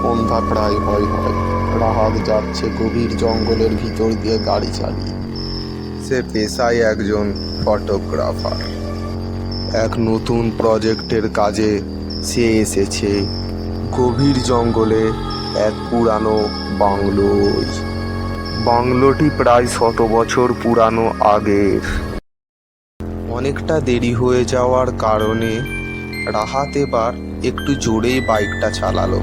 সন্ধ্যা প্রায় হয়। রাহাত যাচ্ছে গভীর জঙ্গলের ভিতর দিয়ে গাড়ি চালিয়ে। সে পেশায় একজন ফটোগ্রাফার। এক নতুন প্রজেক্টের কাজে সে এসেছে গভীর জঙ্গলে এক পুরানো বাংলোয়। বাংলোটি প্রায় 100 বছর পুরানো আগের। অনেকটা দেরি হয়ে যাওয়ার কারণে রাহাত এবার একটু জোরেই বাইকটা চালালো।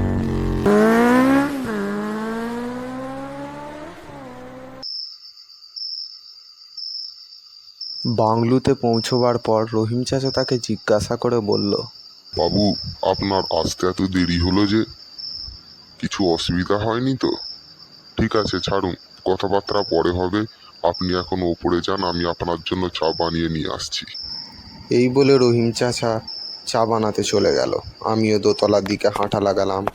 বাংলোতে পৌঁছবার পর রহিম চাচা তাকে জিজ্ঞাসা করে বলল, বাবু, আপনার আসতে এত দেরি হলো যে? কিছু অসুবিধা হয়নি তো? ঠিক আছে, ছাড়ুন, কথাবার্তা পরে হবে। আপনি এখন ওপরে যান, আমি আপনার জন্য চা বানিয়ে নিয়ে আসছি। এই বলে রহিম চাচা চা বানাতে চলে গেল। আমিও দোতলার দিকে হাঁটা লাগালাম।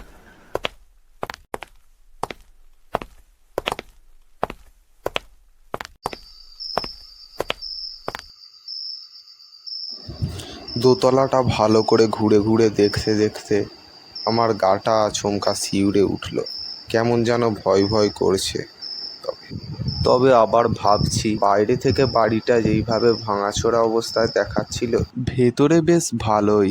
দোতলাটা ভালো করে ঘুরে ঘুরে দেখতে দেখতে আমার গাটা আচমকা শিউরে উঠল। কেমন যেন ভয় ভয় করছে। তবে আবার ভাবছি, বাইরে থেকে বাড়িটা যেইভাবে ভাঙাচোরা অবস্থায় দেখাচ্ছিল, ভেতরে বেশ ভালোই।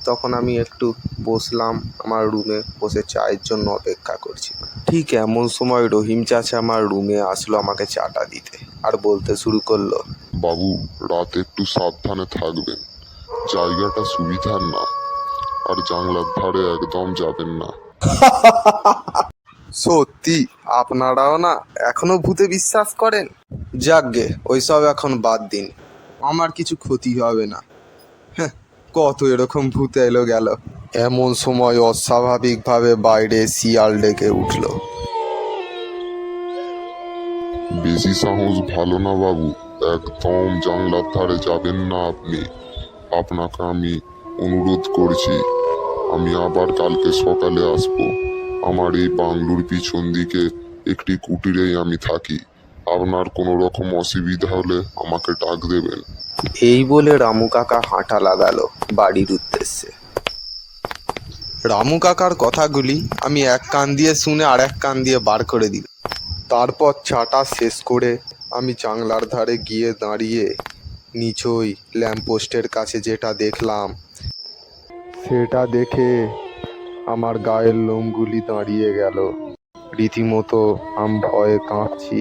তখন আমি একটু বসলাম আমার রুমে, বসে চায়ের জন্য অপেক্ষা করছি। ঠিক এমন সময় রহিম চাচা আমার রুমে আসলো আমাকে চাটা দিতে, আর বলতে শুরু করলো, বাবু, রাতে একটু সাবধানে থাকবেন। জায়গাটা সুবিধার না, আর জানলার ধারে একদম যাবেন না। সত্যি আপনারাও না এখনো ভূতে বিশ্বাস করেন? যাকগে, ওইসব এখন বাদ দিন, আমার কিছু ক্ষতি হবে না। কত এরকম ভূত এলো গেল। এমন সময় অস্বাভাবিকভাবে বাইরে শিয়াল ডেকে উঠল। বেশি সাহস ভালো না বাবু, একদম জানলার ধারে যাবেন না আপনি। আপনাকে আমি অনুরোধ করছি, আমি আবার কালকে সকালে আসবো। আমার এই বাংলোর পিছন দিকে একটি কুটিরেই আমি থাকি। আপনার কোনো রকম অসুবিধা হলে আমাকে ডাক দেবেন। এই বলে রামু কাকা হাঁটা লাগালো বাড়ির উদ্দেশ্যে। রামু কাকার কথাগুলি আমি এক কান দিয়ে শুনে আর এক কান দিয়ে বার করে দিল। তারপর চাটা শেষ করে আমি জানলার ধারে গিয়ে দাঁড়িয়ে নিচই ল্যাম্পপোস্টের কাছে যেটা দেখলাম, সেটা দেখে আমার গায়ের লোমগুলি দাঁড়িয়ে গেল। রীতিমতো আমি ভয়ে কাঁপছি।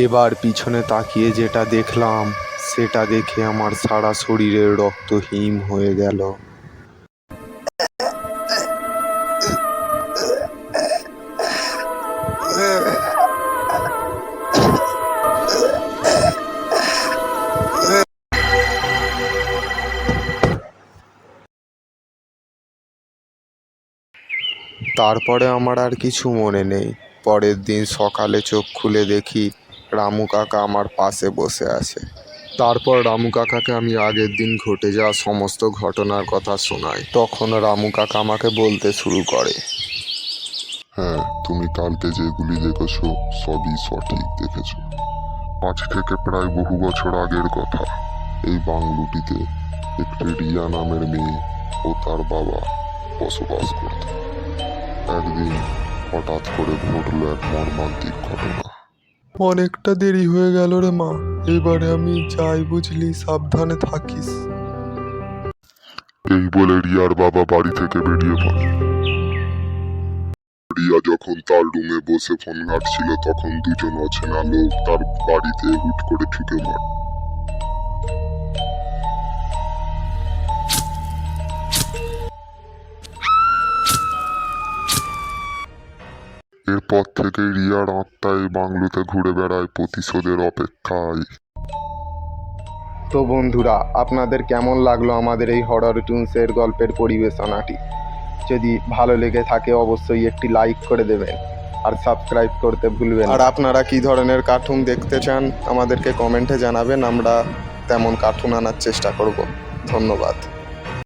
এবার পিছনে তাকিয়ে যেটা দেখলাম, সেটা দেখে আমার সারা শরীরের রক্ত হিম হয়ে গেল। তারপরে আমার আর কিছু মনে নেই। পরের দিন সকালে চোখ খুলে দেখি রামু কাকা আমার পাশে বসে আছে। তারপর রামু কাকাকে আমি আগের দিন ঘটে যাওয়া সমস্ত ঘটনার কথা শোনাই। তখন রামু কাকা আমাকে বলতে শুরু করে, হ্যাঁ, তুমি কালকে যেগুলি দেখেছো সবই সঠিক দেখেছো। আজ থেকে প্রায় বহু বছর আগের কথা। এই বাংলোটিতে একটি রিয়া নামের মেয়ে ও তার বাবা বসবাস করত। একদিন হঠাৎ করে ঘটল এক মর্মান্তিক ঘটনা। অনেকটা দেরি হয়ে গেল রে মা, এবারে আমি যাই বুঝলি, সাবধানে থাকিস। এই বলে রিয়ার বাবা বাড়ি থেকে বেরিয়ে পড়ে। রিয়া যখন তার রুমে বসে ফোন ঘাঁটছিল, তখন দুজন অচেনা লোক তার বাড়িতে হুট করে ঢুকে পড়ে। এরপর থেকে রিয়ার আত্মা এই বাংলোতে ঘুরে বেড়ায় প্রতিশোধের অপেক্ষায়। তো বন্ধুরা, আপনাদের কেমন লাগলো আমাদের এই হরর টুনসের গল্পের পরিবেশনাটি? যদি ভালো লেগে থাকে অবশ্যই একটি লাইক করে দেবেন, আর সাবস্ক্রাইব করতে ভুলবেন। আর আপনারা কী ধরনের কার্টুন দেখতে চান আমাদেরকে কমেন্টে জানাবেন, আমরা তেমন কার্টুন আনার চেষ্টা করব। ধন্যবাদ।